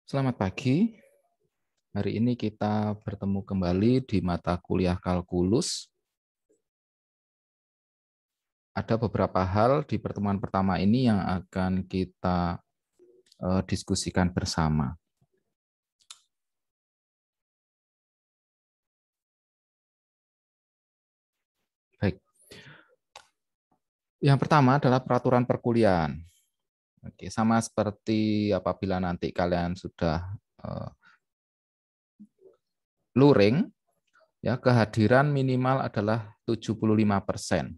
Selamat pagi. Hari ini kita bertemu kembali di mata kuliah kalkulus. Ada beberapa hal di pertemuan pertama ini yang akan kita diskusikan bersama. Baik. Yang pertama adalah peraturan perkuliahan. Oke, sama seperti apabila nanti kalian sudah luring, ya kehadiran minimal adalah 75%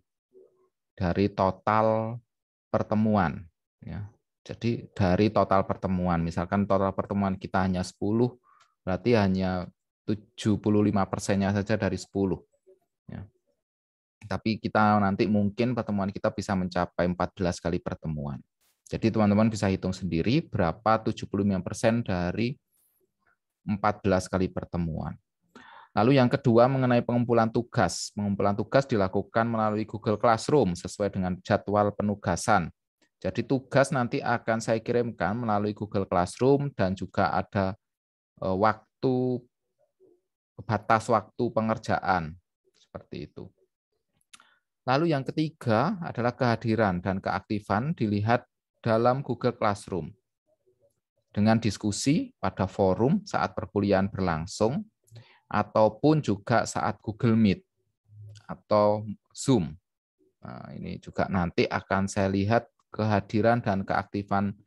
dari total pertemuan. Ya. Jadi dari total pertemuan, misalkan total pertemuan kita hanya 10, berarti hanya 75%-nya saja dari 10. Ya. Tapi kita nanti mungkin pertemuan kita bisa mencapai 14 kali pertemuan. Jadi teman-teman bisa hitung sendiri berapa 75% dari 14 kali pertemuan. Lalu yang kedua mengenai pengumpulan tugas. Pengumpulan tugas dilakukan melalui Google Classroom sesuai dengan jadwal penugasan. Jadi tugas nanti akan saya kirimkan melalui Google Classroom dan juga ada batas waktu pengerjaan. Seperti itu. Lalu yang ketiga adalah kehadiran dan keaktifan dilihat dalam Google Classroom. Dengan diskusi pada forum saat perkuliahan berlangsung, ataupun juga saat Google Meet atau Zoom. Nah, ini juga nanti akan saya lihat kehadiran dan keaktifan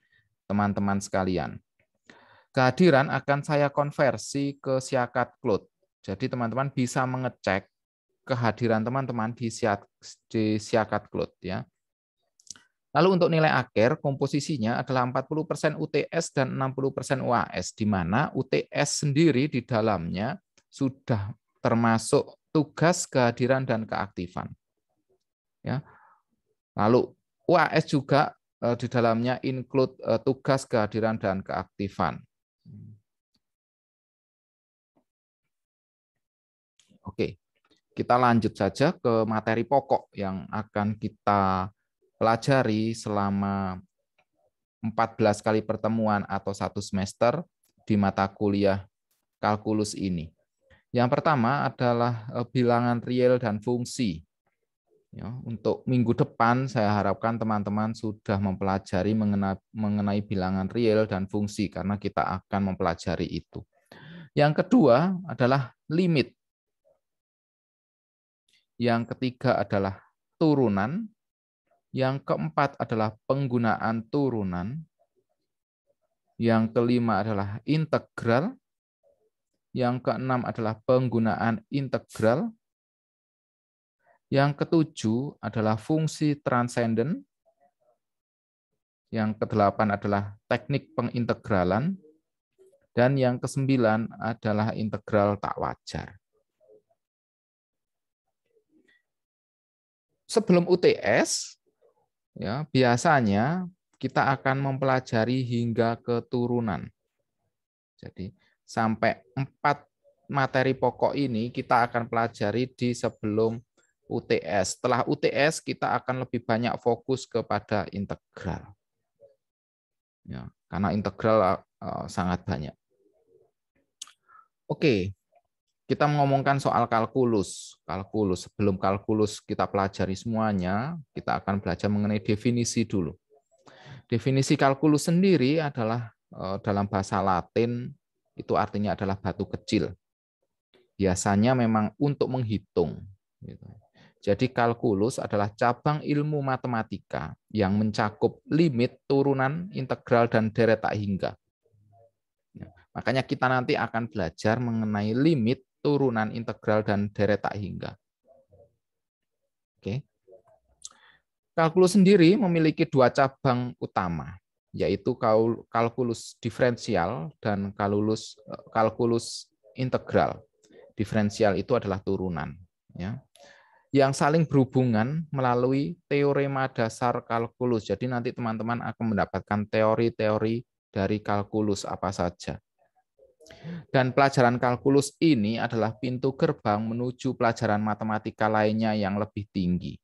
teman-teman sekalian. Kehadiran akan saya konversi ke Siakat Cloud. Jadi teman-teman bisa mengecek kehadiran teman-teman di Siakat Cloud ya. Lalu untuk nilai akhir komposisinya adalah 40% UTS dan 60% UAS, di mana UTS sendiri di dalamnya sudah termasuk tugas, kehadiran, dan keaktifan. Ya. Lalu UAS juga di dalamnya include tugas, kehadiran, dan keaktifan. Oke, kita lanjut saja ke materi pokok yang akan kita pelajari selama 14 kali pertemuan atau 1 semester di mata kuliah kalkulus ini. Yang pertama adalah bilangan real dan fungsi. Ya, untuk minggu depan saya harapkan teman-teman sudah mempelajari mengenai bilangan real dan fungsi karena kita akan mempelajari itu. Yang kedua adalah limit. Yang ketiga adalah turunan. Yang keempat adalah penggunaan turunan. Yang kelima adalah integral. Yang keenam adalah penggunaan integral. Yang ketujuh adalah fungsi transenden. Yang kedelapan adalah teknik pengintegralan. Dan yang kesembilan adalah integral tak wajar. Sebelum UTS, ya, biasanya kita akan mempelajari hingga keturunan. Jadi sampai 4 materi pokok ini kita akan pelajari di sebelum UTS. Setelah UTS kita akan lebih banyak fokus kepada integral. Ya, karena integral sangat banyak. Oke, kita ngomongkan soal kalkulus. Kalkulus, sebelum kalkulus kita pelajari semuanya, kita akan belajar mengenai definisi dulu. Definisi kalkulus sendiri adalah dalam bahasa Latin itu artinya adalah batu kecil. Biasanya memang untuk menghitung. Jadi kalkulus adalah cabang ilmu matematika yang mencakup limit, turunan, integral, dan deret tak hingga. Makanya kita nanti akan belajar mengenai limit, turunan, integral, dan deret tak hingga. Oke. Kalkulus sendiri memiliki 2 cabang utama, yaitu kalkulus diferensial dan kalkulus integral. Diferensial itu adalah turunan, ya, yang saling berhubungan melalui teorema dasar kalkulus. Jadi nanti teman-teman akan mendapatkan teori-teori dari kalkulus apa saja. Dan pelajaran kalkulus ini adalah pintu gerbang menuju pelajaran matematika lainnya yang lebih tinggi.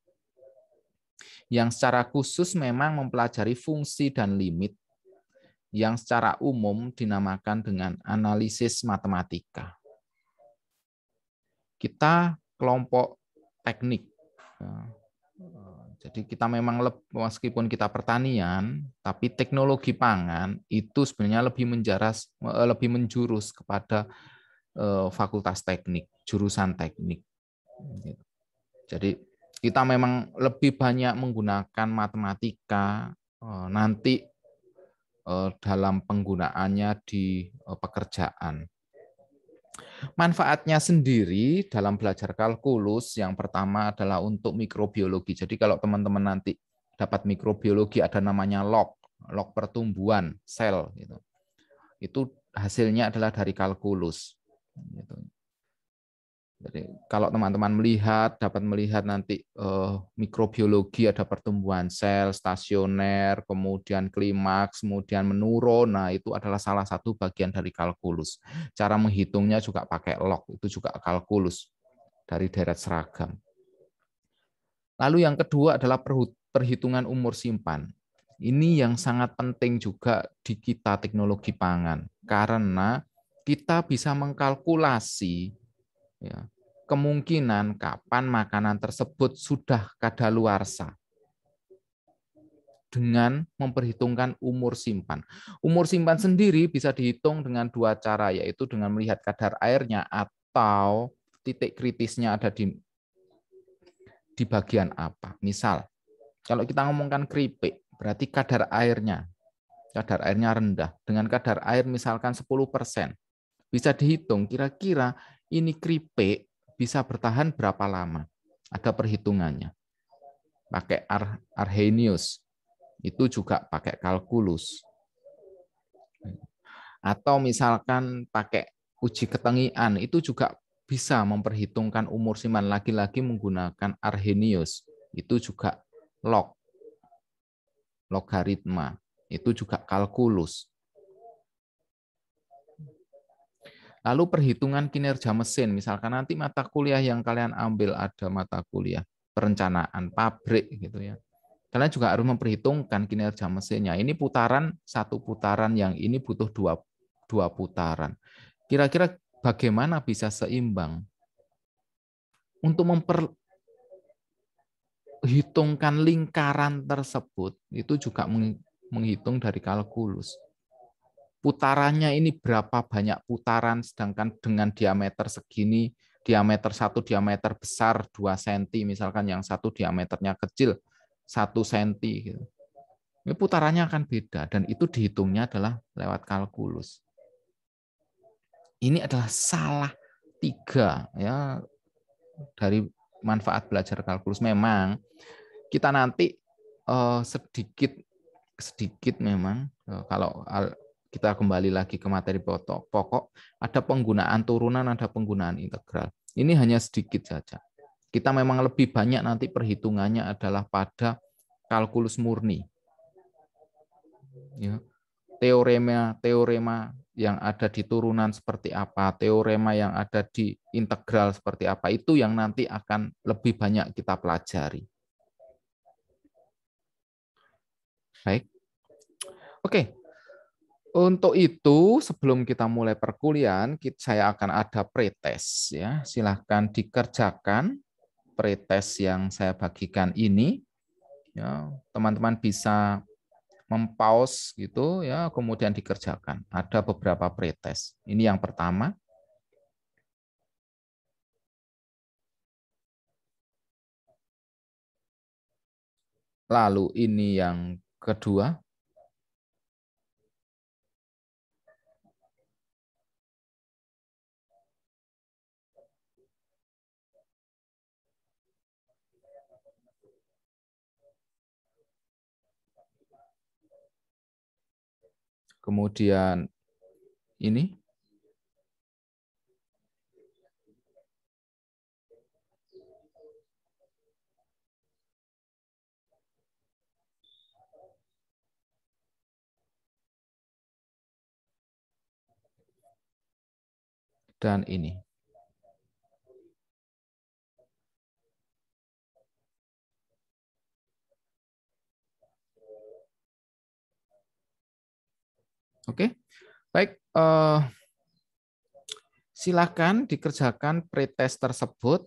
Yang secara khusus memang mempelajari fungsi dan limit, yang secara umum dinamakan dengan analisis matematika. Kita kelompok teknik. Jadi kita memang meskipun kita pertanian, tapi teknologi pangan itu sebenarnya lebih menjurus kepada fakultas teknik, jurusan teknik. Jadi kita memang lebih banyak menggunakan matematika nanti dalam penggunaannya di pekerjaan. Manfaatnya sendiri dalam belajar kalkulus yang pertama adalah untuk mikrobiologi. Jadi kalau teman-teman nanti dapat mikrobiologi ada namanya log pertumbuhan sel gitu. Itu hasilnya adalah dari kalkulus. Gitu. Jadi kalau teman-teman dapat melihat nanti mikrobiologi ada pertumbuhan sel, stasioner, kemudian klimaks, kemudian menurun. Nah, itu adalah salah satu bagian dari kalkulus. Cara menghitungnya juga pakai log, itu juga kalkulus dari deret seragam. Lalu yang kedua adalah perhitungan umur simpan. Ini yang sangat penting juga di kita teknologi pangan, karena kita bisa mengkalkulasi ya, kemungkinan kapan makanan tersebut sudah kadaluarsa dengan memperhitungkan umur simpan. Umur simpan sendiri bisa dihitung dengan dua cara, yaitu dengan melihat kadar airnya atau titik kritisnya ada di bagian apa. Misal, kalau kita ngomongkan keripik, berarti kadar airnya rendah. Dengan kadar air misalkan 10%, bisa dihitung kira-kira ini keripik bisa bertahan berapa lama. Ada perhitungannya. Pakai Arrhenius. Itu juga pakai kalkulus. Atau misalkan pakai uji ketengian, itu juga bisa memperhitungkan umur simpan, lagi-lagi menggunakan Arrhenius. Itu juga logaritma. Itu juga kalkulus. Lalu perhitungan kinerja mesin, misalkan nanti mata kuliah yang kalian ambil ada mata kuliah perencanaan pabrik gitu ya. Kalian juga harus memperhitungkan kinerja mesinnya. Ini putaran, satu putaran, yang ini butuh dua putaran. Kira-kira bagaimana bisa seimbang? Untuk memperhitungkan lingkaran tersebut, itu juga menghitung dari kalkulus. Putarannya ini berapa banyak putaran, sedangkan dengan diameter segini, diameter satu diameter besar 2 cm, misalkan yang satu diameternya kecil 1 cm. Gitu. Ini putarannya akan beda, dan itu dihitungnya adalah lewat kalkulus. Ini adalah salah 3 ya dari manfaat belajar kalkulus. Memang kita nanti sedikit memang kalau kita kembali lagi ke materi pokok, ada penggunaan turunan, ada penggunaan integral. Ini hanya sedikit saja. Kita memang lebih banyak nanti perhitungannya adalah pada kalkulus murni. Ya. Teorema yang ada di turunan seperti apa, teorema yang ada di integral seperti apa, itu yang nanti akan lebih banyak kita pelajari. Baik. Oke. Untuk itu, sebelum kita mulai perkuliahan, saya akan ada pretest ya. Silahkan dikerjakan pretest yang saya bagikan ini. Ya, teman-teman bisa mempause gitu ya, kemudian dikerjakan. Ada beberapa pretest. Ini yang pertama. Lalu ini yang kedua. Kemudian ini. Dan ini. Oke, baik. Silakan dikerjakan pretest tersebut,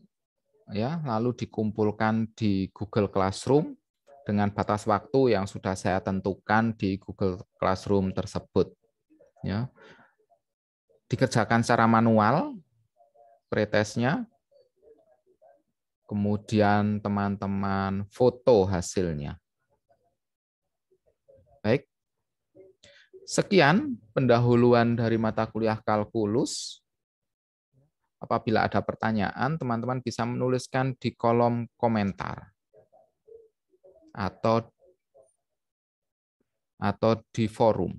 ya, lalu dikumpulkan di Google Classroom dengan batas waktu yang sudah saya tentukan di Google Classroom tersebut. Ya, dikerjakan secara manual pretestnya, kemudian teman-teman foto hasilnya. Baik, sekian pendahuluan dari mata kuliah kalkulus. Apabila ada pertanyaan, teman-teman bisa menuliskan di kolom komentar atau di forum.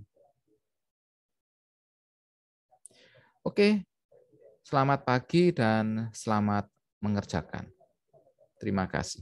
Oke, selamat pagi dan selamat mengerjakan. Terima kasih.